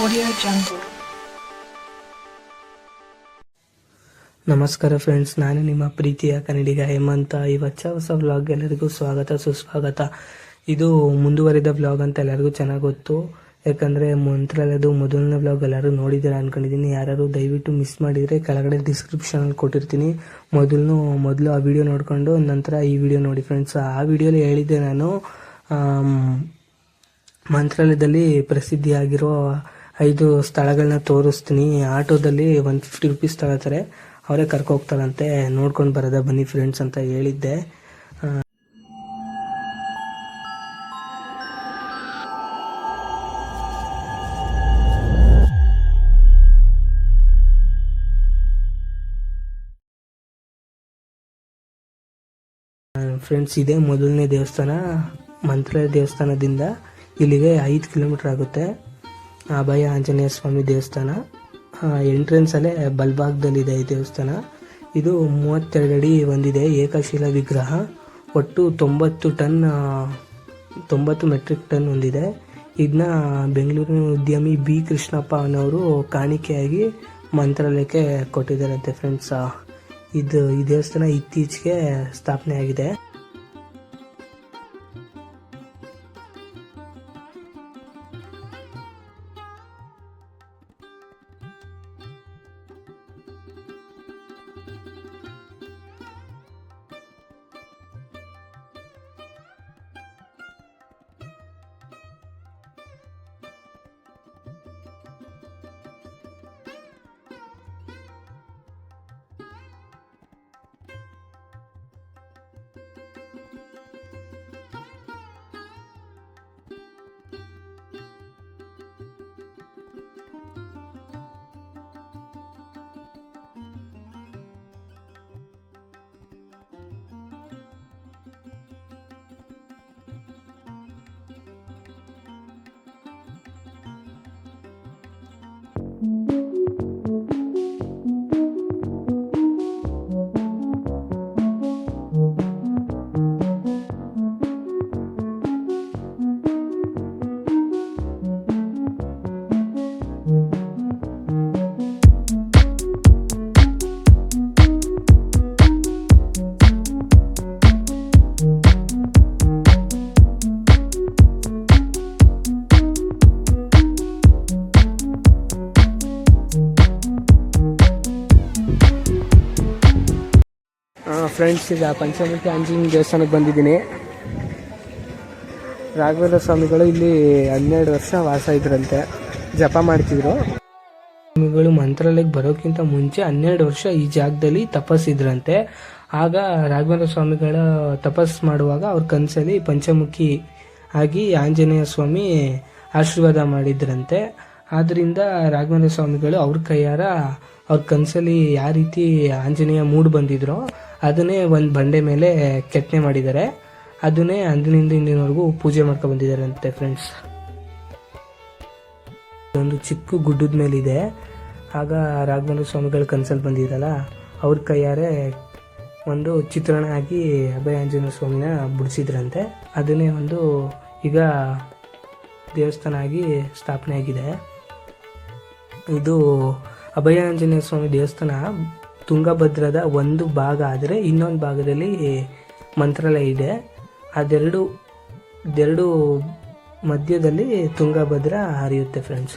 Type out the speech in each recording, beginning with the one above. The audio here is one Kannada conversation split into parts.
Audio Jungle. ನಮಸ್ಕಾರ ಫ್ರೆಂಡ್ಸ್, ನಾನು ನಿಮ್ಮ ಪ್ರೀತಿಯ ಕನ್ನಡಿಗ ಹೇಮಂತ. ಇವತ್ತು ಹೊಸ ವ್ಲಾಗ್ ಎಲ್ಲರಿಗೂ ಸ್ವಾಗತ ಸುಸ್ವಾಗತ. ಇದು ಮುಂದುವರಿದ ವ್ಲಾಗ್ ಅಂತ ಎಲ್ಲರಿಗೂ ಚೆನ್ನಾಗಿ ಗೊತ್ತು, ಯಾಕಂದರೆ ಮಂತ್ರಾಲಯದು ಮೊದಲನೇ ವ್ಲಾಗ್ ಎಲ್ಲರೂ ನೋಡಿದ್ದೀರಾ ಅಂದ್ಕೊಂಡಿದ್ದೀನಿ. ಯಾರು ದಯವಿಟ್ಟು ಮಿಸ್ ಮಾಡಿದರೆ ಕೆಳಗಡೆ ಡಿಸ್ಕ್ರಿಪ್ಷನಲ್ಲಿ ಕೊಟ್ಟಿರ್ತೀನಿ. ಮೊದಲು ಆ ವಿಡಿಯೋ ನೋಡಿಕೊಂಡು ನಂತರ ಈ ವಿಡಿಯೋ ನೋಡಿ ಫ್ರೆಂಡ್ಸ್. ಆ ವಿಡಿಯೋಲಿ ಹೇಳಿದ್ದೆ ನಾನು ಮಂತ್ರಾಲಯದಲ್ಲಿ ಪ್ರಸಿದ್ಧಿಯಾಗಿರೋ 5 ಸ್ಥಳಗಳನ್ನ ತೋರಿಸ್ತೀನಿ. ಆಟೋದಲ್ಲಿ 150 ರೂಪೀಸ್ ತಗೋತಾರೆ, ಅವರೇ ಕರ್ಕೋಗ್ತಾರಂತೆ. ನೋಡ್ಕೊಂಡು ಬರೋದ ಬನ್ನಿ ಫ್ರೆಂಡ್ಸ್ ಅಂತ ಹೇಳಿದ್ದೆ. ಫ್ರೆಂಡ್ಸ್, ಇದೇ ಮೊದಲನೇ ದೇವಸ್ಥಾನ. ಮಂತ್ರಾಲಯ ದೇವಸ್ಥಾನದಿಂದ ಇಲ್ಲಿಗೆ 5 ಕಿಲೋಮೀಟರ್ ಆಗುತ್ತೆ. ಅಭಯ ಆಂಜನೇಯ ಸ್ವಾಮಿ ದೇವಸ್ಥಾನ ಎಂಟ್ರೆನ್ಸಲ್ಲೇ ಬಲ್ಭಾಗದಲ್ಲಿದೆ ಈ ದೇವಸ್ಥಾನ. ಇದು 32 ಅಡಿ ಹೊಂದಿದೆ, ಏಕಶಿಲಾ ವಿಗ್ರಹ. ಒಟ್ಟು 90 ಮೆಟ್ರಿಕ್ ಟನ್ ಹೊಂದಿದೆ. ಇದನ್ನ ಬೆಂಗಳೂರಿನ ಉದ್ಯಮಿ ಬಿ ಕೃಷ್ಣಪ್ಪ ಅನ್ನೋರು ಕಾಣಿಕೆಯಾಗಿ ಮಂತ್ರಾಲಯಕ್ಕೆ ಕೊಟ್ಟಿದ್ದಾರಂತೆ ಫ್ರೆಂಡ್ಸ್. ಈ ದೇವಸ್ಥಾನ ಇತ್ತೀಚೆಗೆ ಸ್ಥಾಪನೆ ಆಗಿದೆ. ಫ್ರೆಂಡ್ಸ್, ಈಗ ಪಂಚಮುಖಿ ಆಂಜನೇಯ ದೇವಸ್ಥಾನಕ್ಕೆ ಬಂದಿದ್ದೀನಿ. ರಾಘವೇಂದ್ರ ಸ್ವಾಮಿಗಳು ಇಲ್ಲಿ 12 ವರ್ಷ ವಾಸ ಇದ್ರಂತೆ, ಜಪ ಮಾಡ್ತಿದ್ರು. ಸ್ವಾಮಿಗಳು ಮಂತ್ರಾಲಯಕ್ಕೆ ಬರೋಕ್ಕಿಂತ ಮುಂಚೆ 12 ವರ್ಷ ಈ ಜಾಗದಲ್ಲಿ ತಪಸ್ಸಿದ್ರಂತೆ. ಆಗ ರಾಘವೇಂದ್ರ ಸ್ವಾಮಿಗಳ ತಪಸ್ ಮಾಡುವಾಗ ಅವ್ರ ಕನಸಲ್ಲಿ ಪಂಚಮುಖಿ ಆಗಿ ಆಂಜನೇಯ ಸ್ವಾಮಿ ಆಶೀರ್ವಾದ ಮಾಡಿದ್ರಂತೆ. ಆದ್ದರಿಂದ ರಾಘವೇಂದ್ರ ಸ್ವಾಮಿಗಳು ಅವ್ರ ಕೈಯಾರ ಅವ್ರ ಕನಸಲ್ಲಿ ಯಾವ ರೀತಿ ಆಂಜನೇಯ ಮೂಡ್ ಬಂದಿದ್ರೋ ಅದನ್ನೇ ಒಂದು ಬಂಡೆ ಮೇಲೆ ಕೆತ್ತನೆ ಮಾಡಿದ್ದಾರೆ. ಅದನ್ನೇ ಅಂದಿನಿಂದ ಇಂದಿನವರೆಗೂ ಪೂಜೆ ಮಾಡ್ಕೊಂಡು ಬಂದಿದ್ದಾರೆ ಅಂತೆ ಫ್ರೆಂಡ್ಸ್. ಒಂದು ಚಿಕ್ಕ ಗುಡ್ಡದ ಮೇಲಿದೆ. ಆಗ ರಾಘವೇಂದ್ರ ಸ್ವಾಮಿಗಳ ಕನಸಲ್ಲಿ ಬಂದಿರಲ್ಲ, ಅವ್ರ ಕೈಯಾರೆ ಒಂದು ಚಿತ್ರಣ ಆಗಿ ಅಭಯ ಆಂಜನೇಯ ಸ್ವಾಮಿನ ಬಿಡಿಸಿದ್ರಂತೆ. ಅದನ್ನೇ ಈಗ ದೇವಸ್ಥಾನ ಆಗಿ ಸ್ಥಾಪನೆ ಆಗಿದೆ. ಇದು ಅಭಯ ಆಂಜನೇಯ ಸ್ವಾಮಿ ದೇವಸ್ಥಾನ ತುಂಗಭದ್ರದ ಒಂದು ಭಾಗ ಆದರೆ ಇನ್ನೊಂದು ಭಾಗದಲ್ಲಿ ಮಂತ್ರಾಲಯ ಇದೆ. ಅದೆರಡು ಮಧ್ಯದಲ್ಲಿ ತುಂಗಭದ್ರ ಹರಿಯುತ್ತೆ ಫ್ರೆಂಡ್ಸ್.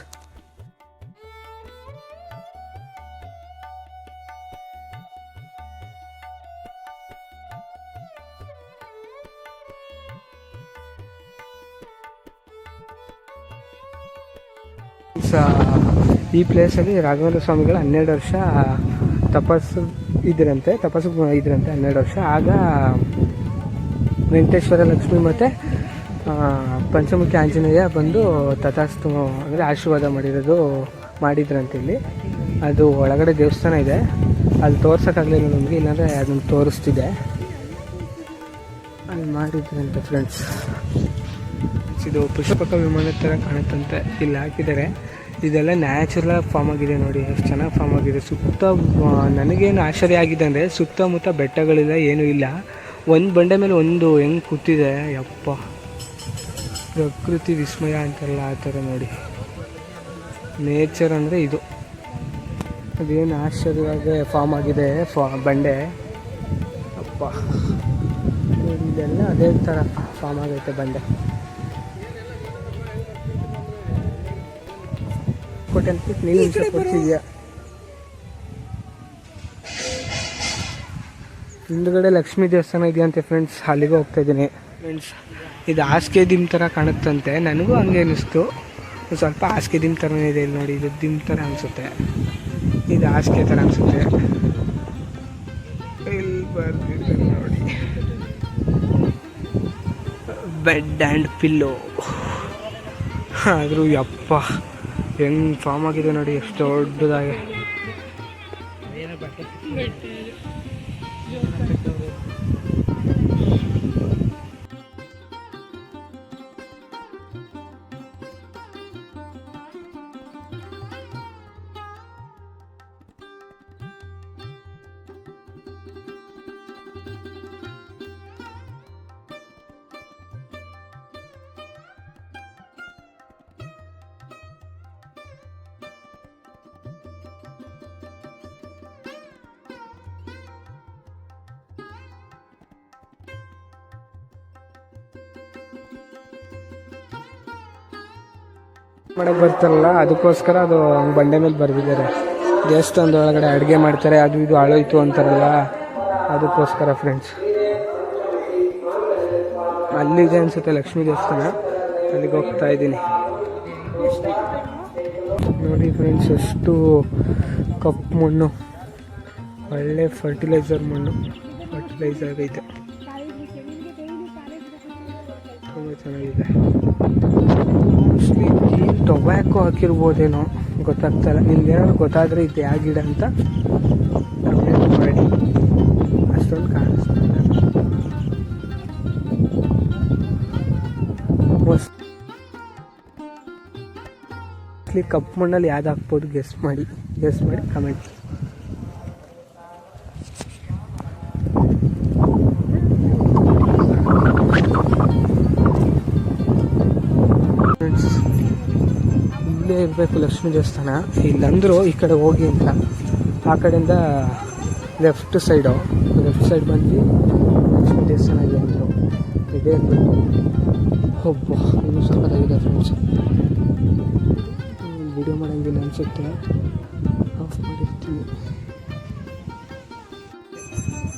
ಈ ಪ್ಲೇಸಲ್ಲಿ ರಾಘವೇಂದ್ರ ಸ್ವಾಮಿಗಳು 12 ವರ್ಷ ತಪಸ್ಸು ಇದ್ರಂತೆ 12 ವರ್ಷ. ಆಗ ವೆಂಕಟೇಶ್ವರ ಲಕ್ಷ್ಮಿ ಮತ್ತು ಪಂಚಮುಖಿ ಆಂಜನೇಯ ಬಂದು ತಥಾಸ್ತು ಅಂದರೆ ಆಶೀರ್ವಾದ ಮಾಡಿದ್ರಂತೆ. ಇಲ್ಲಿ ಅದು ಒಳಗಡೆ ದೇವಸ್ಥಾನ ಇದೆ, ಅಲ್ಲಿ ತೋರ್ಸೋಕ್ಕಾಗಲಿಲ್ಲ ನಮಗೆ, ಇಲ್ಲಾಂದರೆ ಅದನ್ನು ತೋರಿಸ್ತಿದೆ. ಅಲ್ಲಿ ಮಾಡಿದ್ರಂತೆ ಫ್ರೆಂಡ್ಸ್. ಇದು ಪುಷ್ಪಕ ವಿಮಾನ ಥರ ಕಾಣುತ್ತಂತೆ, ಇಲ್ಲಿ ಹಾಕಿದ್ದಾರೆ. ಇದೆಲ್ಲ ನ್ಯಾಚುರಲ್ ಫಾರ್ಮ್ ಆಗಿದೆ ನೋಡಿ, ಎಷ್ಟು ಚೆನ್ನಾಗಿ ಫಾರ್ಮ್ ಆಗಿದೆ. ನನಗೇನು ಆಶ್ಚರ್ಯ ಆಗಿದೆ ಅಂದರೆ ಸುತ್ತಮುತ್ತ ಬೆಟ್ಟಗಳಿಲ್ಲ, ಏನೂ ಇಲ್ಲ. ಒಂದು ಬಂಡೆ ಮೇಲೆ ಒಂದು ಹೆಂಗೆ ಕೂತಿದೆ, ಯಪ್ಪ. ಪ್ರಕೃತಿ ವಿಸ್ಮಯ ಅಂತಾರಲ್ಲ ಆ ಥರ ನೋಡಿ. ನೇಚರ್ ಅಂದರೆ ಇದು. ಅದೇನು ಆಶ್ಚರ್ಯವಾಗಿ ಫಾರ್ಮ್ ಆಗಿದೆ ಬಂಡೆ. ಅಪ್ಪ ನೋಡಿ, ಇದೆಲ್ಲ ಅದೇ ಥರ ಫಾರ್ಮ್ ಆಗೈತೆ ಬಂಡೆ. ನೀನು ಕೊಡ್ತಿದ್ಯಾ? ಹಿಂದುಗಡೆ ಲಕ್ಷ್ಮೀ ದೇವಸ್ಥಾನ ಇದೆಯಂತೆ ಫ್ರೆಂಡ್ಸ್, ಅಲ್ಲಿಗೆ ಹೋಗ್ತಾ ಇದ್ದೀನಿ ಫ್ರೆಂಡ್ಸ್. ಇದು ಹಾಸಿಗೆ ದಿಮ್ ಥರ ಕಾಣುತ್ತಂತೆ, ನನಗೂ ಹಂಗೆ ಅನ್ನಿಸ್ತು. ಸ್ವಲ್ಪ ಹಾಸಿಗೆ ದಿಮ್ ಥರನೇ ಇದೆ ಇಲ್ಲಿ ನೋಡಿ. ಇದು ದಿಮ್ ಥರ ಅನಿಸುತ್ತೆ, ಇದು ಹಾಸಿಗೆ ಥರ ಅನಿಸುತ್ತೆ. ಇಲ್ಲಿ ಬರ್ದಿದೆ ನೋಡಿ, ಬೆಡ್ ಆ್ಯಂಡ್ ಪಿಲ್ಲೋ. ಆದರೂ ಯಪ್ಪ ಹೆಂಗೆ ಫಾರ್ಮ್ ಆಗಿದೆ ನೋಡಿ, ಎಷ್ಟು ದೊಡ್ಡದಾಗಿ. ಮಾಡಕ್ಕೆ ಬರ್ತಾರಲ್ಲ, ಅದಕ್ಕೋಸ್ಕರ ಅದು ಬಂಡೆ ಮೇಲೆ ಬರೆದಿದ್ದಾರೆ. ದೇವಸ್ಥಾನದ ಒಳಗಡೆ ಅಡುಗೆ ಮಾಡ್ತಾರೆ, ಅದು ಇದು ಹಾಳೋಯ್ತು ಅಂತಾರಲ್ಲ, ಅದಕ್ಕೋಸ್ಕರ ಫ್ರೆಂಡ್ಸ್. ಅಲ್ಲಿದೆ ಅನ್ಸುತ್ತೆ ಲಕ್ಷ್ಮೀ ದೇವಸ್ಥಾನ, ಅಲ್ಲಿಗೆ ಹೋಗ್ತಾ ಇದ್ದೀನಿ ನೋಡಿ ಫ್ರೆಂಡ್ಸ್. ಎಷ್ಟು ಕಪ್ಪು ಮಣ್ಣು, ಒಳ್ಳೆ ಫರ್ಟಿಲೈಸರ್ ಮಣ್ಣು, ಫರ್ಟಿಲೈಸರ್ ಆಗೈತೆ, ತುಂಬ ಚೆನ್ನಾಗಿದೆ. ಮೋಸ್ಟ್ಲಿ ಟೊಬ್ಯಾಕೋ ಹಾಕಿರ್ಬೋದೇನೋ, ಗೊತ್ತಾಗ್ತಾಯಿಲ್ಲ. ನಿಮ್ಗೆ ಏನಾದ್ರು ಗೊತ್ತಾದರೆ ಇದು ಯಾವ ಗಿಡ ಅಂತ ಕಮೆಂಟ್ ಮಾಡಿ. ಅಷ್ಟೊಂದು ಕಾಣಿಸ್ತಾ ಇಲ್ಲ. ಮೋಸ್ಟ್ಲಿ ಕಪ್ಪು ಮಣ್ಣಲ್ಲಿ ಯಾವ್ದು ಹಾಕ್ಬೋದು ಗೆಸ್ ಮಾಡಿ ಕಮೆಂಟ್. ಇಲ್ಲೇ ಇರಬೇಕು ಲಕ್ಷ್ಮೀ ದೇವಸ್ಥಾನ. ಇಲ್ಲಂದ್ರು ಈ ಕಡೆ ಹೋಗಿ ಅಂತ, ಆ ಕಡೆಯಿಂದ ಲೆಫ್ಟ್ ಸೈಡ್ ಬಂದು ಲಕ್ಷ್ಮೀ ದೇವಸ್ಥಾನ ಇದೆ ಅಂದರು. ಇದೇ ಇರಬೇಕು. ಒಬ್ಬ ಇನ್ನೂ ಸಕ್ಕತ್ತಾಗಿದೆ ಫ್ರೆಂಡ್ಸ್. ವಿಡಿಯೋ ಮಾಡೋಂಗಿಲ್ಲ ಅನಿಸುತ್ತೆ, ಆಫ್ ಮಾಡಿರ್ತೀವಿ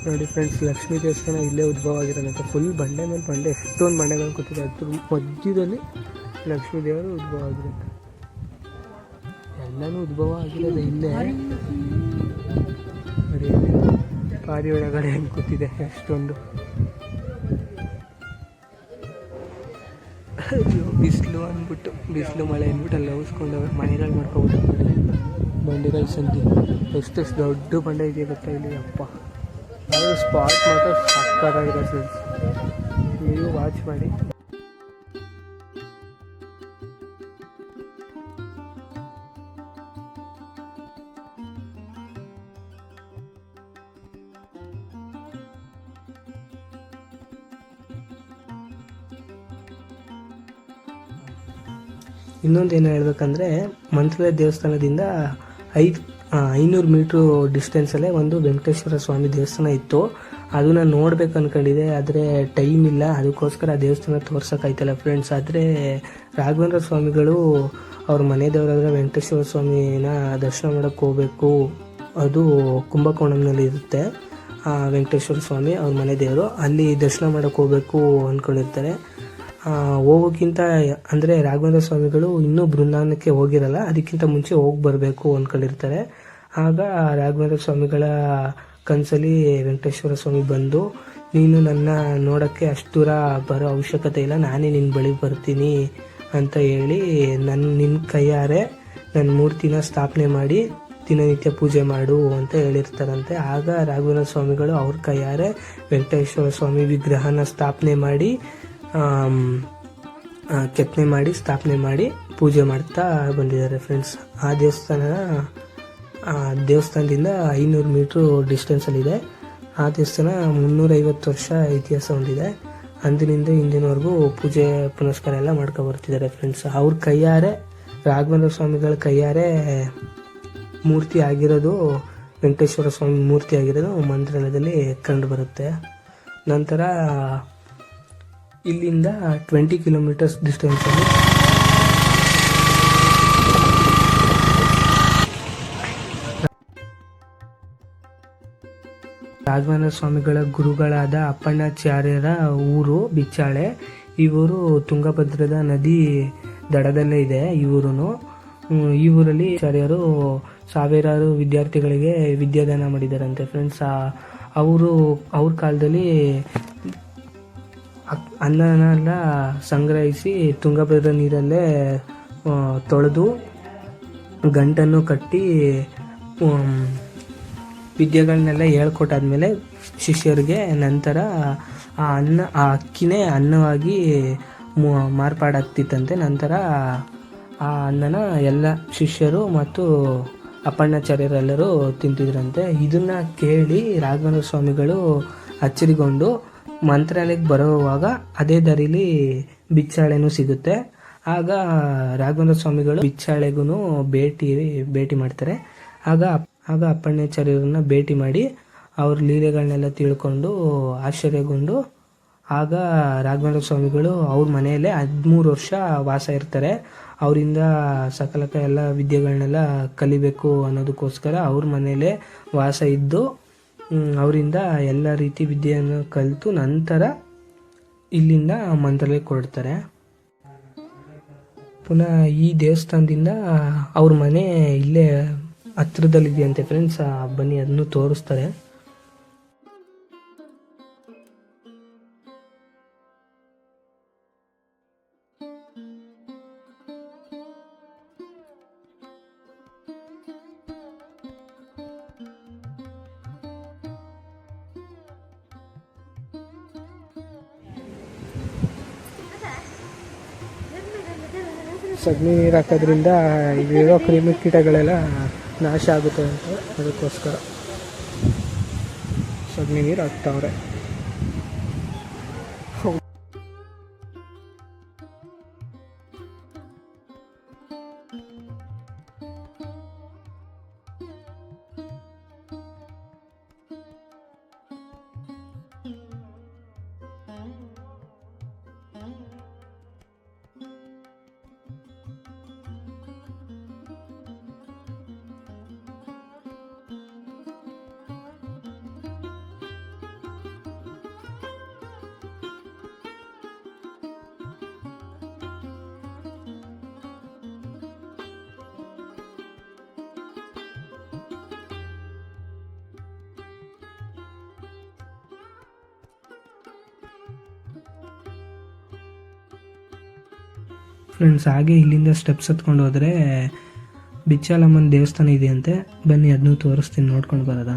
ನೋಡಿ ಫ್ರೆಂಡ್ಸ್. ಲಕ್ಷ್ಮೀ ದೇವಸ್ಥಾನ ಇಲ್ಲೇ ಉದ್ಭವ ಆಗಿರೋದಂತೆ. ಫುಲ್ ಬಂಡೆ ಮೇಲೆ ಬಂಡೆ, ಎಷ್ಟೊಂದು ಬಂಡೆಗಳು ಕೂತಿದೆ. ಅದ್ರ ಮಧ್ಯದಲ್ಲಿ ಲಕ್ಷ್ಮೀ ದೇವರು ಉದ್ಭವ ಆಗಿರುತ್ತೆ. ಎಲ್ಲನೂ ಉದ್ಭವ ಆಗಿರೋದು ಇಲ್ಲೇ ನೋಡಿ. ಪಾರಿ ಒಳಗಡೆ ಹೆಂಗೆ ಕೂತಿದೆ ಎಷ್ಟೊಂದು. ಬಿಸಿಲು ಅಂದ್ಬಿಟ್ಟು, ಬಿಸಿಲು ಮಳೆ ಅಂದ್ಬಿಟ್ಟು ಅಲ್ಲಿ ಹೌಸ್ಕೊಂಡವೆ, ಮನೆಗಳು ಮಾಡ್ಕೊಬಿಟ್ಟು ನೋಡಿ. ಬಂಡೆಗಳು ಸಂಧಿ ಎಷ್ಟೆಷ್ಟು ದೊಡ್ಡ ಬಂಡೆ ಇದೆಯಾ ಗೊತ್ತಾ ಇಲ್ಲಿ. ಅಪ್ಪ ಅದು ಸ್ಪಾಟ್ ಮಾತ್ರ ಸಕ್ಕತ್ತಾಗಿದೆ ಫ್ರೆಂಡ್ಸ್, ನೀವು ವಾಚ್ ಮಾಡಿ. ಇನ್ನೊಂದು ಏನು ಹೇಳ್ಬೇಕಂದ್ರೆ, ಮಂತ್ರಾಲಯ ದೇವಸ್ಥಾನದಿಂದ 500 ಮೀಟ್ರು ಡಿಸ್ಟೆನ್ಸಲ್ಲೇ ಒಂದು ವೆಂಕಟೇಶ್ವರ ಸ್ವಾಮಿ ದೇವಸ್ಥಾನ ಇತ್ತು. ಅದು ನಾನು ನೋಡ್ಬೇಕು ಅಂದ್ಕೊಂಡಿದ್ದೆ, ಆದರೆ ಟೈಮ್ ಇಲ್ಲ, ಅದಕ್ಕೋಸ್ಕರ ಆ ದೇವಸ್ಥಾನ ತೋರ್ಸೋಕ್ಕಾಯ್ತಲ್ಲ ಫ್ರೆಂಡ್ಸ್. ಆದರೆ ರಾಘವೇಂದ್ರ ಸ್ವಾಮಿಗಳು ಅವ್ರ ಮನೆ ದೇವರಾದ್ರೆ ವೆಂಕಟೇಶ್ವರ ಸ್ವಾಮಿನ ದರ್ಶನ ಮಾಡೋಕ್ಕೆ ಹೋಗಬೇಕು. ಅದು ಕುಂಭಕೋಣಂನಲ್ಲಿ ಇರುತ್ತೆ ವೆಂಕಟೇಶ್ವರ ಸ್ವಾಮಿ ಅವ್ರ ಮನೆ ದೇವರು. ಅಲ್ಲಿ ದರ್ಶನ ಮಾಡೋಕ್ಕೆ ಹೋಗಬೇಕು ಅಂದ್ಕೊಂಡಿರ್ತಾರೆ. ಹೋಗೋಕ್ಕಿಂತ ಅಂದರೆ ರಾಘವೇಂದ್ರ ಸ್ವಾಮಿಗಳು ಇನ್ನೂ ಬೃಂದಾವನಕ್ಕೆ ಹೋಗಿರಲ್ಲ, ಅದಕ್ಕಿಂತ ಮುಂಚೆ ಹೋಗಿ ಬರಬೇಕು ಅಂದ್ಕೊಂಡಿರ್ತಾರೆ. ಆಗ ರಾಘವೇಂದ್ರ ಸ್ವಾಮಿಗಳ ಕನಸಲ್ಲಿ ವೆಂಕಟೇಶ್ವರ ಸ್ವಾಮಿ ಬಂದು, ನೀನು ನನ್ನ ನೋಡೋಕ್ಕೆ ಅಷ್ಟು ದೂರ ಬರೋ ಅವಶ್ಯಕತೆ ಇಲ್ಲ, ನಾನೇ ನಿನ್ನ ಬಳಿ ಬರ್ತೀನಿ ಅಂತ ಹೇಳಿ ನಿನ್ನ ಕೈಯಾರೆ ನನ್ನ ಮೂರ್ತಿನ ಸ್ಥಾಪನೆ ಮಾಡಿ ದಿನನಿತ್ಯ ಪೂಜೆ ಮಾಡು ಅಂತ ಹೇಳಿರ್ತಾರಂತೆ. ಆಗ ರಾಘವೇಂದ್ರ ಸ್ವಾಮಿಗಳು ಅವ್ರ ಕೈಯಾರೆ ವೆಂಕಟೇಶ್ವರ ಸ್ವಾಮಿ ವಿಗ್ರಹನ ಸ್ಥಾಪನೆ ಮಾಡಿ ಪೂಜೆ ಮಾಡ್ತಾ ಬಂದಿದ್ದಾರೆ ಫ್ರೆಂಡ್ಸ್. ಆ ದೇವಸ್ಥಾನದಿಂದ 500 ಮೀಟ್ರು ಡಿಸ್ಟೆನ್ಸಲ್ಲಿದೆ. ಆ ದೇವಸ್ಥಾನ 350 ವರ್ಷ ಇತಿಹಾಸ ಹೊಂದಿದೆ. ಅಂದಿನಿಂದ ಇಂದಿನವರೆಗೂ ಪೂಜೆ ಪುನಸ್ಕಾರ ಎಲ್ಲ ಮಾಡ್ಕೊ ಬರ್ತಿದ್ದಾರೆ ಫ್ರೆಂಡ್ಸ್. ಅವ್ರ ಕೈಯಾರೆ ರಾಘವೇಂದ್ರ ಸ್ವಾಮಿಗಳ ಕೈಯಾರೆ ಮೂರ್ತಿ ಆಗಿರೋದು, ವೆಂಕಟೇಶ್ವರ ಸ್ವಾಮಿ ಮೂರ್ತಿ ಆಗಿರೋದು ಮಂತ್ರಾಲಯದಲ್ಲಿ ಕಂಡು ಬರುತ್ತೆ. ನಂತರ ಇಲ್ಲಿಂದ 20 ಕಿಲೋಮೀಟರ್ಸ್ ಡಿಸ್ಟೆನ್ಸಲ್ಲಿ ರಾಘವೇಂದ್ರ ಸ್ವಾಮಿಗಳ ಗುರುಗಳಾದ ಅಪ್ಪಣ್ಣಾಚಾರ್ಯರ ಊರು ಬಿಚ್ಚಾಳೆ. ಈ ಊರು ತುಂಗಭದ್ರದ ನದಿ ದಡದಲ್ಲೇ ಇದೆ. ಈ ಊರಲ್ಲಿ ಆಚಾರ್ಯರು ಸಾವಿರಾರು ವಿದ್ಯಾರ್ಥಿಗಳಿಗೆ ವಿದ್ಯಾದಾನ ಮಾಡಿದಾರಂತೆ ಫ್ರೆಂಡ್ಸ್. ಅವ್ರ ಕಾಲದಲ್ಲಿ ಅನ್ನನೆಲ್ಲ ಸಂಗ್ರಹಿಸಿ ತುಂಗಭದ್ರಾ ನೀರಲ್ಲೇ ತೊಳೆದು ಗಂಟನ್ನು ಕಟ್ಟಿ ವಿದ್ಯೆಗಳನ್ನೆಲ್ಲ ಹೇಳ್ಕೊಟ್ಟಾದ್ಮೇಲೆ ಶಿಷ್ಯರಿಗೆ ನಂತರ ಆ ಅಕ್ಕಿನೇ ಅನ್ನವಾಗಿ ಮಾರ್ಪಾಡಾಗ್ತಿತ್ತಂತೆ. ನಂತರ ಆ ಅನ್ನನ ಎಲ್ಲ ಶಿಷ್ಯರು ಮತ್ತು ಅಪ್ಪಣ್ಣಾಚಾರ್ಯರೆಲ್ಲರೂ ತಿಂತಿದ್ರಂತೆ. ಇದನ್ನ ಕೇಳಿ ರಾಘವೇಂದ್ರ ಸ್ವಾಮಿಗಳು ಅಚ್ಚರಿಗೊಂಡು ಮಂತ್ರಾಲಯಕ್ಕೆ ಬರುವಾಗ ಅದೇ ದಾರಿಲಿ ಬಿಚ್ಚಾಳೆನೂ ಸಿಗುತ್ತೆ. ಆಗ ರಾಘವೇಂದ್ರ ಸ್ವಾಮಿಗಳು ಬಿಚ್ಚಾಳೆಗೂ ಭೇಟಿ ಮಾಡ್ತಾರೆ. ಆಗ ಅಪ್ಪಣ್ಣಾಚಾರ್ಯರನ್ನ ಭೇಟಿ ಮಾಡಿ ಅವ್ರ ಲೀಲೆಗಳನ್ನೆಲ್ಲ ತಿಳ್ಕೊಂಡು ಆಶ್ಚರ್ಯಗೊಂಡು ಆಗ ರಾಘವೇಂದ್ರ ಸ್ವಾಮಿಗಳು ಅವ್ರ ಮನೆಯಲ್ಲೇ 13 ವರ್ಷ ವಾಸ ಇರ್ತಾರೆ. ಅವರಿಂದ ಸಕಲಕ ಎಲ್ಲ ವಿದ್ಯೆಗಳನ್ನೆಲ್ಲ ಕಲಿಬೇಕು ಅನ್ನೋದಕ್ಕೋಸ್ಕರ ಅವ್ರ ಮನೆಯಲ್ಲೇ ವಾಸ ಇದ್ದು ಅವರಿಂದ ಎಲ್ಲ ರೀತಿ ವಿದ್ಯೆಯನ್ನು ಕಲಿತು ನಂತರ ಇಲ್ಲಿಂದ ಮಂತ್ರಾಲಯಕ್ಕೆ ಹೊರಡ್ತಾರೆ. ಪುನಃ ಈ ದೇವಸ್ಥಾನದಿಂದ ಅವ್ರ ಮನೆ ಇಲ್ಲೇ ಹತ್ರದಲ್ಲಿದೆಯಂತೆ ಫ್ರೆಂಡ್ಸ್. ಬನ್ನಿ ಅದನ್ನು ತೋರಿಸ್ತಾರೆ. ಸಗಣಿ ನೀರು ಹಾಕೋದ್ರಿಂದ ಇಲ್ಲಿರೋ ಕ್ರಿಮಿಕೀಟಗಳೆಲ್ಲ ನಾಶ ಆಗುತ್ತೆ ಅಂತ ಅದಕ್ಕೋಸ್ಕರ ಸಗಣಿ ನೀರು ಹಾಕ್ತಾವ್ರೆ. ಫ್ರೆಂಡ್ಸ್, ಹಾಗೆ ಇಲ್ಲಿಂದ ಸ್ಟೆಪ್ಸ್ ಹತ್ಕೊಂಡು ಹೋದರೆ ಬಿಚ್ಚಾಲಮ್ಮನ ದೇವಸ್ಥಾನ ಇದೆಯಂತೆ. ಬನ್ನಿ ಅದನ್ನೂ ತೋರಿಸ್ತೀನಿ, ನೋಡ್ಕೊಂಡು ಬರೋದ.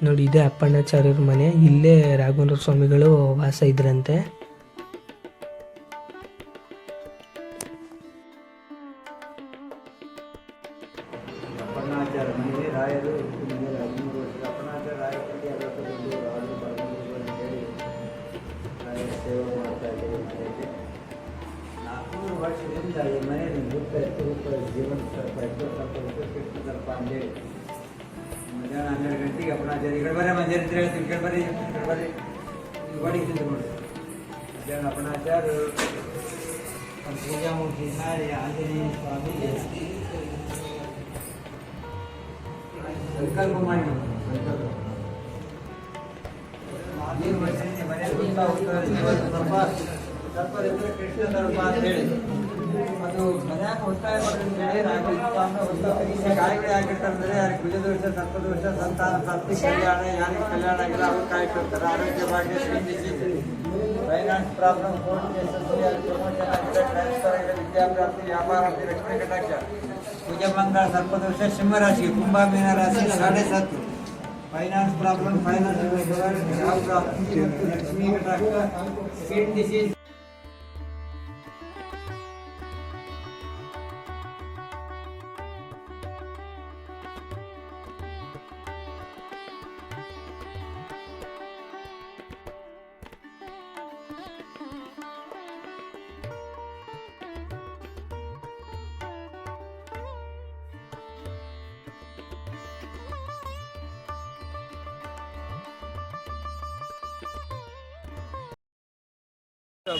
ನೋಡಿ, ಇದೇ ಅಪ್ಪಣ್ಣಾಚಾರ್ಯರ ಮನೆ. ಇಲ್ಲೇ ರಾಘವೇಂದ್ರ ಸ್ವಾಮಿಗಳು ವಾಸ ಇದ್ರಂತೆ. ಮಧ್ಯಾಹ್ನ 12 ಗಂಟೆಗೆ ಅಪ್ಪಣಾಚಾರ್ಯ ಈ ಕಡೆ ಬರೀ ಮಂಜರಿ ಅಂತ ಹೇಳ್ತೀವಿ. ಈ ಕಡೆ ಬರೀ ಗೋಡಿಗೆ ನೋಡಿ. ಮಧ್ಯಾಹ್ನ ಅಪ್ಪಣಾಚಾರ್ಯ ಪೂಜಾ ಮೂರ್ತಿ ಮಾಡಿ ಆಂಜನೇಯ ಸ್ವಾಮಿ ಸಂಕಲ್ಪ ಮಾಡಿ ಕೃಷ್ಣ ತರ್ಪ ಅಂತ ಹೇಳಿ ಅದು ಮನ್ಯಾಗ ಒತ್ತಾಯ ಮಾಡಿದ್ರೆ ಗಾಳಿಗಳು ಆಗಿರ್ತಾರೆ. ಯಾರಿಗೆ ಕುಜದೋಷ, ಸರ್ಪದೋಷ, ಸಂತಾನ ಪ್ರಾಪ್ತಿ, ಕಲ್ಯಾಣ, ಯಾರಿಗೆ ಕಲ್ಯಾಣ ಆಗಿಲ್ಲ ಅವ್ರು ಕಾಯ್ತಿರ್ತಾರೆ. ಆರೋಗ್ಯ ಭಾಗ್ಯ, finance problem, court cases, promotion ಆಗಿದೆ, ಟ್ರಾನ್ಸ್ಫರ್ ಆಗಿದೆ, ವಿದ್ಯಾಪ್ರಾಪ್ತಿ, ವ್ಯಾಪಾರಾಪ್ತಿ, ಲಕ್ಷ್ಮೀ ಕಟಾಕ್ಷ, ಕುಜಮಂಗಳ, ಸರ್ಪದೋಷ, ಸಿಂಹರಾಶಿ, ಕುಂಭ, ಮೀನ ರಾಶಿ 7.5. ಫೈನಾನ್ಸ್ ಪ್ರಾಬ್ಲಮ್, ಫೈನಾನ್ಸ್ ಯಾವ ಪ್ರಾಪ್ತಿ, ಲಕ್ಷ್ಮೀ ಕಟಾಕ್ಷ, ಸ್ಕಿನ್ ಡಿಸೀಸ್.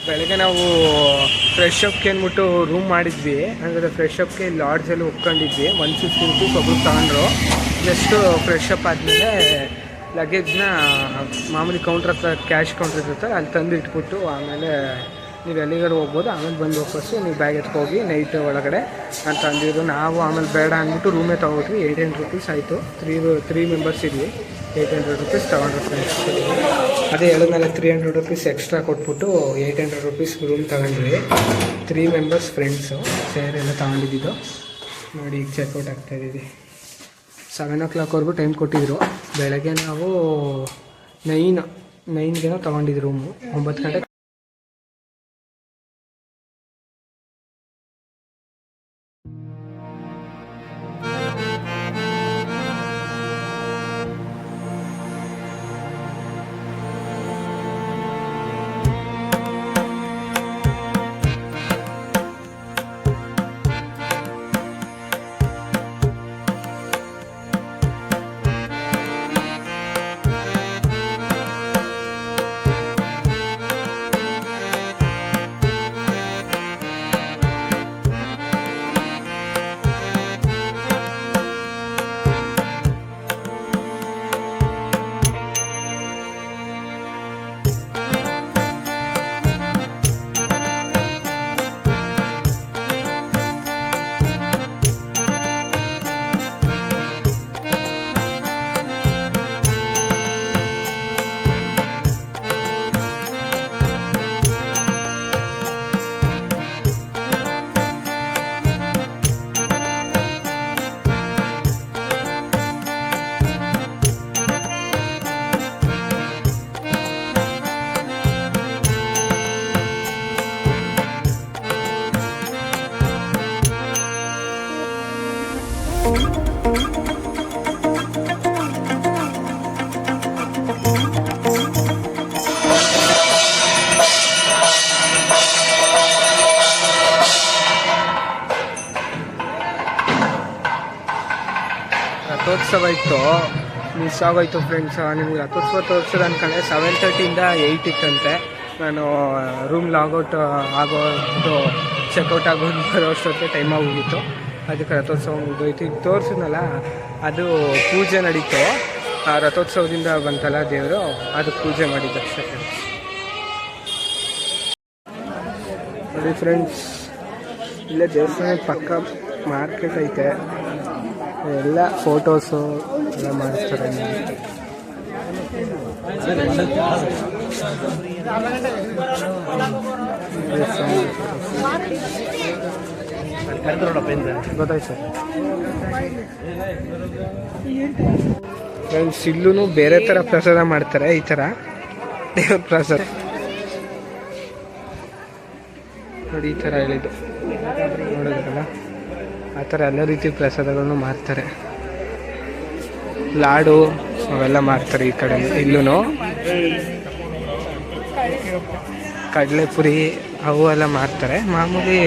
ಬೆಳಗ್ಗೆ ನಾವು ಫ್ರೆಶ್ ಅಪ್ಗೆ ಅಂದ್ಬಿಟ್ಟು ರೂಮ್ ಮಾಡಿದ್ವಿ. ಅಂದರೆ ಫ್ರೆಶ್ ಅಪ್ಗೆ ಲಾಡ್ಜಲ್ಲಿ ಒಪ್ಕೊಂಡಿದ್ವಿ. 150 ರುಪೀಸ್ ಒಬ್ರು ತಗೊಂಡ್ರು. ಜಸ್ಟು ಫ್ರೆಶ್ ಅಪ್ ಆದಮೇಲೆ ಲಗೇಜ್ನ ಮಾಮೂಲಿ ಕೌಂಟ್ರ್ ಹತ್ರ ಕ್ಯಾಶ್ ಕೌಂಟ್ರ್ ಇರುತ್ತೆ, ಅಲ್ಲಿ ತಂದು ಇಟ್ಬಿಟ್ಟು ಆಮೇಲೆ ನೀವು ಎಲ್ಲಿಗಾರು ಹೋಗ್ಬೋದು, ಆಮೇಲೆ ಬಂದು ವಾಪಸ್ಸು ನೀವು ಬ್ಯಾಗ್ ಎತ್ಕೋಗಿ ನೈಟ್ ಒಳಗಡೆ ಅಂತ ಅಂದಿದ್ರು. ನಾವು ಆಮೇಲೆ ಬೇಡ ಅಂದ್ಬಿಟ್ಟು ರೂಮೇ ತೊಗೊಟ್ವಿ. 800 ರುಪೀಸ್ ಆಯಿತು. ತ್ರೀ ಮೆಂಬರ್ಸ್ ಇದ್ವಿ. 800 ರುಪೀಸ್ ತೊಗೊಂಡ್ರು ಫ್ರೆಂಡ್ಸ್. ಅದೇ ಹೇಳಿದ್ಮೇಲೆ 300 ರುಪೀಸ್ ಎಕ್ಸ್ಟ್ರಾ ಕೊಟ್ಬಿಟ್ಟು 800 ರುಪೀಸ್ ರೂಮ್ ತಗೊಂಡ್ವಿ. 3 ಮೆಂಬರ್ಸ್ ಫ್ರೆಂಡ್ಸು ಸೇರೆಲ್ಲ ತೊಗೊಂಡಿದ್ದು. ನೋಡಿ, ಈಗ ಚೆಕ್ಔಟ್ ಆಗ್ತಾಯಿದ್ದೀವಿ. 7 o'clockವರೆಗೂ ಟೈಮ್ ಕೊಟ್ಟಿದ್ರು. ಬೆಳಗ್ಗೆ ನಾವು 9ಗೆ ತೊಗೊಂಡಿದ್ದು ರೂಮು. 9 ಗಂಟೆ ರಥೋತ್ಸವ ಇತ್ತು, ಮಿಸ್ ಆಗೋಯ್ತು ಫ್ರೆಂಡ್ಸ್. ನಿಮ್ಗೆ ರಥೋತ್ಸವ ತೋರಿಸೋದು ಅಂದ್ಕೊಂಡೆ. 7:30 to 8 ಇತ್ತಂತೆ. ನಾನು ರೂಮ್ ಲಾಗೌಟ್ ಆಗೋದು, ಚೆಕ್ಔಟ್ ಆಗೋದು ಬರೋಷ್ಟೊತ್ತಿಗೆ ಟೈಮ್ ಆಗೋಗಿತ್ತು. ಅದಕ್ಕೆ ರಥೋತ್ಸವ ಮುಗಿದೋಯ್ತು. ಈಗ ತೋರಿಸಿದ್ನಲ್ಲ, ಅದು ಪೂಜೆ ನಡೀತು. ಆ ರಥೋತ್ಸವದಿಂದ ಬಂತಲ್ಲ ದೇವರು, ಅದು ಪೂಜೆ ಮಾಡಿದ್ದಷ್ಟೇ ನೋಡಿ ಫ್ರೆಂಡ್ಸ್. ಇಲ್ಲೇ ದೇವಸ್ಥಾನದ ಪಕ್ಕ ಮಾರ್ಕೆಟ್ ಐತೆ. ಎಲ್ಲ ಫೋಟೋಸು ಎಲ್ಲ ಮಾಡಿಸ್ತಾರೆ. ಗೊತ್ತಾಯ್ತು ಸರ್. ಫ್ರೆಂಡ್ಸ್ ಇಲ್ಲೂ ಬೇರೆ ಥರ ಪ್ರಸಾದ ಮಾಡ್ತಾರೆ, ಈ ಥರ ದೇವ್ರ ಪ್ರಸಾದ ನೋಡಿ, ಈ ಥರ ಹೇಳಿದ್ದು ನೋಡೋದ್ರಲ್ಲ ಆ ಥರ ಎಲ್ಲ ರೀತಿ ಪ್ರಸಾದಗಳನ್ನು ಮಾಡ್ತಾರೆ. ಲಾಡು ಅವೆಲ್ಲ ಮಾಡ್ತಾರೆ ಈ ಕಡೆ. ಇಲ್ಲೂ ಕಡಲೆಪುರಿ ಅವು ಎಲ್ಲ ಮಾಡ್ತಾರೆ. ಮಾಮೂಲಿ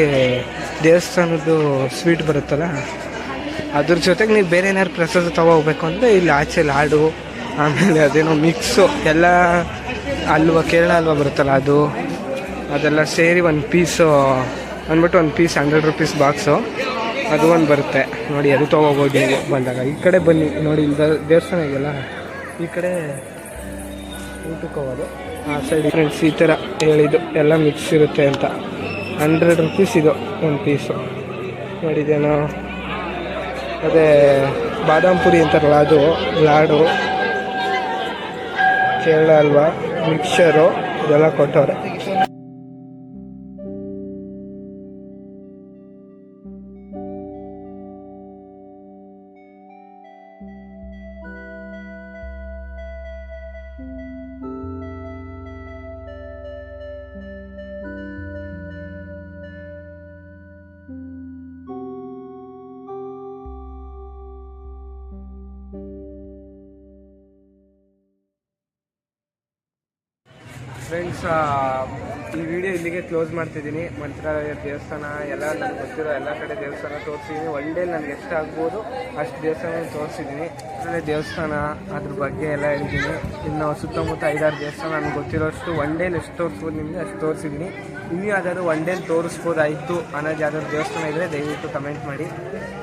ದೇವಸ್ಥಾನದ್ದು ಸ್ವೀಟ್ ಬರುತ್ತಲ್ಲ, ಅದ್ರ ಜೊತೆಗೆ ನೀವು ಬೇರೆ ಏನಾದ್ರು ಪ್ರಸಾದ ತೊಗೋಬೇಕು ಅಂದರೆ ಇಲ್ಲಿ ಆಚೆ ಲಾಡು, ಆಮೇಲೆ ಅದೇನೋ ಮಿಕ್ಸು ಎಲ್ಲ ಹಲ್ವ, ಕೇರಳ ಹಲ್ವ ಬರುತ್ತಲ್ಲ ಅದೆಲ್ಲ ಸೇರಿ ಒಂದು ಪೀಸು ಅಂದ್ಬಿಟ್ಟು ಒಂದು ಪೀಸ್ 100 ರೂಪೀಸ್ ಬಾಕ್ಸು ಅದು ಒಂದು ಬರುತ್ತೆ ನೋಡಿ. ಅದು ತೊಗೋಬೋದು ನೀವು ಬಂದಾಗ. ಈ ಕಡೆ ಬನ್ನಿ ನೋಡಿ, ಇಲ್ಲಿ ದೇವಸ್ಥಾನ ಇದೆಯಲ್ಲ ಈ ಕಡೆ ಊಟಕ್ಕೆ ಹೋಗೋದು ಆ ಸೈಡ್. ಫ್ರೆಂಡ್ಸ್ ಈ ಥರ ಹೇಳಿದ್ದು ಎಲ್ಲ ಮಿಕ್ಸ್ ಇರುತ್ತೆ ಅಂತ. 100 ರೂಪೀಸ್ ಇದು ಒಂದು ಪೀಸು ನೋಡಿದ್ದೇನೋ. ಅದೇ ಬಾದಾಮ್ ಪುರಿ ಅಂತಾರಲ್ಲ ಅದು, ಲಾಡು, ಕೇರಳ ಹಲ್ವಾ, ಮಿಕ್ಸರು ಇದೆಲ್ಲ ಕೊಟ್ಟವ್ರೆ. ಫ್ರೆಂಡ್ಸ್ ಈ ವಿಡಿಯೋ ಇಲ್ಲಿಗೆ ಕ್ಲೋಸ್ ಮಾಡ್ತಿದ್ದೀನಿ. ಮಂತ್ರಾಲಯ ದೇವಸ್ಥಾನ ಎಲ್ಲ ನನಗೆ ಗೊತ್ತಿರೋ ಎಲ್ಲ ಕಡೆ ದೇವಸ್ಥಾನ ತೋರಿಸಿದ್ದೀನಿ. ಒನ್ ಡೇ ನನಗೆ ಎಷ್ಟಾಗ್ಬೋದು ಅಷ್ಟು ದೇವಸ್ಥಾನ ತೋರಿಸಿದ್ದೀನಿ. ಅಂದರೆ ದೇವಸ್ಥಾನ ಅದ್ರ ಬಗ್ಗೆ ಎಲ್ಲ ಹೇಳಿದ್ದೀನಿ. ಇನ್ನು ಸುತ್ತಮುತ್ತ 5-6 ದೇವಸ್ಥಾನ ನನಗೆ ಗೊತ್ತಿರೋಷ್ಟು ಒನ್ ಡೇಲಿ ಎಷ್ಟು ತೋರಿಸ್ಬೋದು ನಿಮಗೆ ಅಷ್ಟು ತೋರಿಸಿದ್ದೀನಿ. ಇನ್ನೂ ಯಾವ್ದಾದ್ರು ಒನ್ ಡೇಲಿ ತೋರಿಸ್ಬೋದಾಯಿತು ಅನ್ನೋದು ಯಾವ್ದಾದ್ರು ದೇವಸ್ಥಾನ ಇದ್ದರೆ ದಯವಿಟ್ಟು ಕಮೆಂಟ್ ಮಾಡಿ.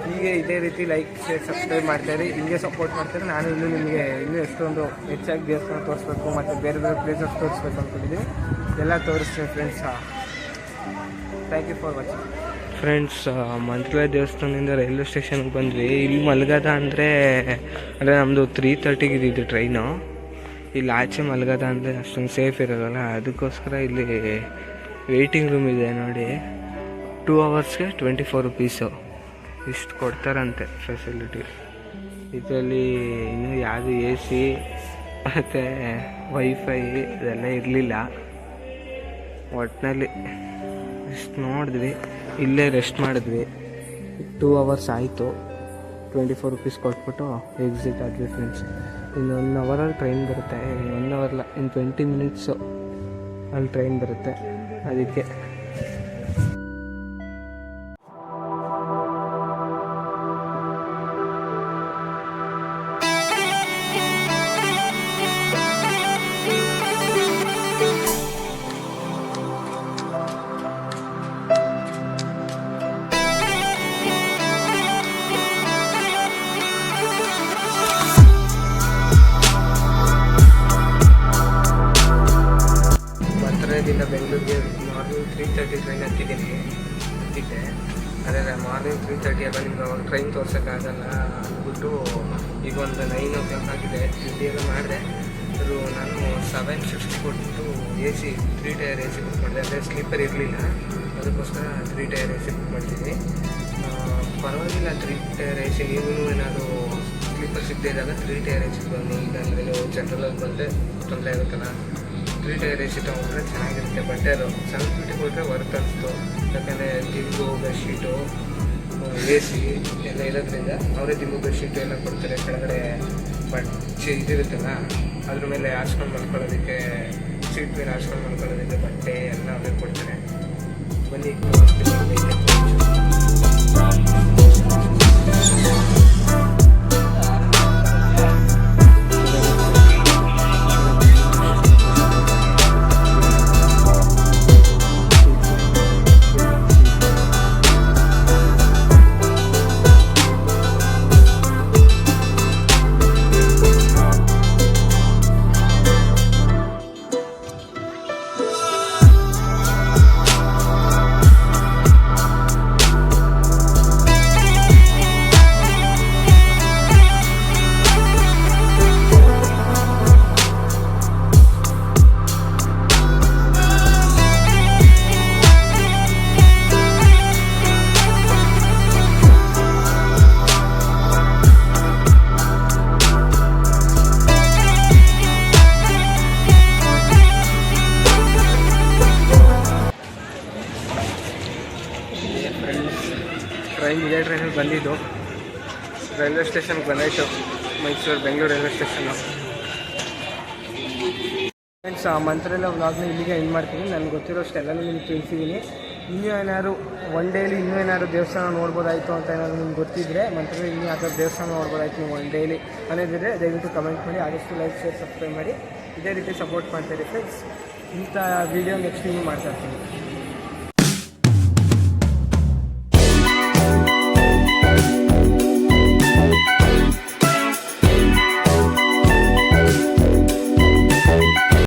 ಹೀಗೆ ಇದೇ ರೀತಿ ಲೈಕ್, ಶೇರ್, ಸಬ್ಸ್ಕ್ರೈಬ್ ಮಾಡ್ತಾಯಿರಿ. ಹಿಂಗೆ ಸಪೋರ್ಟ್ ಮಾಡ್ತಾರೆ. ನಾನು ನಿಮಗೆ ಇನ್ನೂ ಎಷ್ಟೊಂದು ಹೆಚ್ಚಾಗಿ ದೇವಸ್ಥಾನ ತೋರಿಸ್ಬೇಕು ಮತ್ತು ಬೇರೆ ಬೇರೆ ಪ್ಲೇಸಸ್ ತೋರಿಸ್ಬೇಕು ಅಂದ್ಕೊಂಡಿದ್ದೀನಿ. ಎಲ್ಲ ತೋರಿಸ್ತೀನಿ friends. Thank you for watching. Friends Mantralaya ದೇವಸ್ಥಾನದಿಂದ ರೈಲ್ವೆ ಸ್ಟೇಷನ್ಗೆ ಬಂದ್ವಿ. ಇಲ್ಲಿ ಮಲಗದ ಅಂದರೆ ನಮ್ಮದು 3:30ಗೆ ಇದ್ದಿದ್ದು ಟ್ರೈನು. ಇಲ್ಲಿ ಆಚೆ ಮಲಗದ ಅಂದರೆ ಅಷ್ಟೊಂದು ಸೇಫ್ ಇರೋಲ್ಲ, ಅದಕ್ಕೋಸ್ಕರ ಇಲ್ಲಿ ವೆಯ್ಟಿಂಗ್ ರೂಮ್ ಇದೆ ನೋಡಿ. 2 ಅವರ್ಸ್ಗೆ 24 ರೂಪೀಸು ಇಷ್ಟು ಕೊಡ್ತಾರಂತೆ ಫೆಸಿಲಿಟಿ. ಇದರಲ್ಲಿ ಇನ್ನೂ ಯಾವುದು AC ಮತ್ತು ವೈಫೈ ಇದೆಲ್ಲ ಇರಲಿಲ್ಲ. ಒಟ್ಟಿನಲ್ಲಿ ಇಷ್ಟು ನೋಡಿದ್ವಿ, ಇಲ್ಲೇ ರೆಸ್ಟ್ ಮಾಡಿದ್ವಿ. 2 ಅವರ್ಸ್ ಆಯಿತು. 24 ರೂಪೀಸ್ ಕೊಟ್ಬಿಟ್ಟು ಎಕ್ಸಿಟ್ ಆದ್ವಿ ಫ್ರೆಂಡ್ಸ್. ಇನ್ನು 1 ಅವರಲ್ಲಿ ಟ್ರೈನ್ ಬರುತ್ತೆ. 1 ಅವರ್ಲ್ಲ, ಇನ್ನು 20 ಮಿನಿಟ್ಸು ಅಲ್ಲಿ ಟ್ರೈನ್ ಬರುತ್ತೆ. ಅದಕ್ಕೆ ಮಂತ್ರಾಲಯದಿಂದ ಬೆಂಗಳೂರಿಗೆ ಮಾರ್ನಿಂಗ್ 3:30 ಟ್ರೈನ್ ಹತ್ತಿದ್ದೆ. ಅದೇ ಮಾರ್ನಿಂಗ್ 3:30 ಎಲ್ಲ ನಿಮ್ಗೆ ಒಂದು ಟ್ರೈನ್ ತೋರ್ಸೋಕ್ಕಾಗಲ್ಲ ಅಂದ್ಬಿಟ್ಟು ಈಗ ಒಂದು 9 o'clock ಆಗಿದೆ. ತಿಂಡಿ ಎಲ್ಲ ಮಾಡಿದೆ. ಅದು ನಾನು 750 ಕೊಟ್ಟು AC 3 ಟೈರ್ AC ಬುಕ್ ಮಾಡಿದೆ. ಅಂದರೆ ಸ್ಲೀಪರ್ ಇರಲಿಲ್ಲ, ಅದಕ್ಕೋಸ್ಕರ 3 ಟೈರ್ AC ಬುಕ್ ಮಾಡ್ತೀನಿ. ಪರವಾಗಿಲ್ಲ 3 ಟೈರ್ AC. ನೀವು ಏನಾದರೂ ಸ್ಲೀಪರ್ ಸಿಗದೆ ಇದ್ದಾಗ 3 ಟೈರ್ AC ಬನ್ನಿ. ಇಲ್ಲಾಂದರೆ ನೀವು ಜನರಲಲ್ಲಿ ಬಂದರೆ ತೊಂದರೆ ಆಗುತ್ತಲ್ಲ. 3 ಟೈರ್ AC ತೊಗೊಂಡ್ರೆ ಚೆನ್ನಾಗಿರುತ್ತೆ. ಬಟ್ ಅದು ಸ್ವಲ್ಪ ಬಿಟ್ಟು ಕೊಟ್ಟರೆ ವರ್ಕ್ ಅನಿಸ್ತು. ಯಾಕಂದರೆ ದಿಂಬು, ಬೆಡ್ಶೀಟು, AC ಎಲ್ಲ ಇರೋದ್ರಿಂದ ಅವರೇ ದಿಂಬು, ಬೆಡ್ಶೀಟು ಎಲ್ಲ ಕೊಡ್ತಾರೆ. ಕೆಳಗಡೆ ಇದಿರುತ್ತಲ್ಲ ಅದ್ರ ಮೇಲೆ ಹಾಸ್ಕೊಂಡು ಮಲ್ಕೊಳ್ಳೋದಕ್ಕೆ, ಸೀಟ್ ಮೇಲೆ ಹಾಸ್ಕೊಂಡು ಮಲ್ಕೊಳ್ಳೋದಕ್ಕೆ ಬಟ್ಟೆ ಎಲ್ಲ ಅವರೇ ಕೊಡ್ತಾರೆ. ಬನ್ನಿ. ಇದೇ ಟ್ರೈನಲ್ಲಿ ಬಂದಿದ್ದು. ರೈಲ್ವೆ ಸ್ಟೇಷನ್ಗೆ ಬಂದಾಯಿತು, Mysuru Bengaluru railway station. Friends, Mantralaya ವ್ಲಾಗ್ನ ಇಲ್ಲಿಗೆ ಎಂಡ್ ಮಾಡ್ತೀನಿ. ನನಗೆ ಗೊತ್ತಿರೋಷ್ಟೆಲ್ಲ ನಿಮ್ಗೆ ತಿಳಿಸಿದ್ದೀನಿ. ಇನ್ನೂ ಏನಾದ್ರು ಒನ್ ಡೇಲಿ ಇನ್ನೂ ಏನಾದ್ರು ದೇವಸ್ಥಾನ ನೋಡ್ಬೋದಾಯಿತು ಅಂತ ಏನಾದ್ರು ನಿಮ್ಗೆ ಗೊತ್ತಿದ್ದರೆ, ಮಂತ್ರಾಲಯ ಇನ್ನೂ ಯಾವ ದೇವಸ್ಥಾನ ನೋಡ್ಬೋದಾಯ್ತು ನೀವು ಒನ್ ಡೇಲಿ ಅನ್ನೋದಿದ್ರೆ ದಯವಿಟ್ಟು ಕಮೆಂಟ್ ಮಾಡಿ. ಆದಷ್ಟು ಲೈಕ್, ಶೇರ್, ಸಬ್ಸ್ಕ್ರೈಬ್ ಮಾಡಿ. ಇದೇ ರೀತಿ ಸಪೋರ್ಟ್ ಮಾಡ್ತಾಯಿರಿ ಫ್ರೆಂಡ್ಸ್. ಇಂಥ ವೀಡಿಯೋ ನೆಕ್ಸ್ಟ್ ನೀವು ಮಾಡ್ತಾಯಿರ್ತೀನಿ.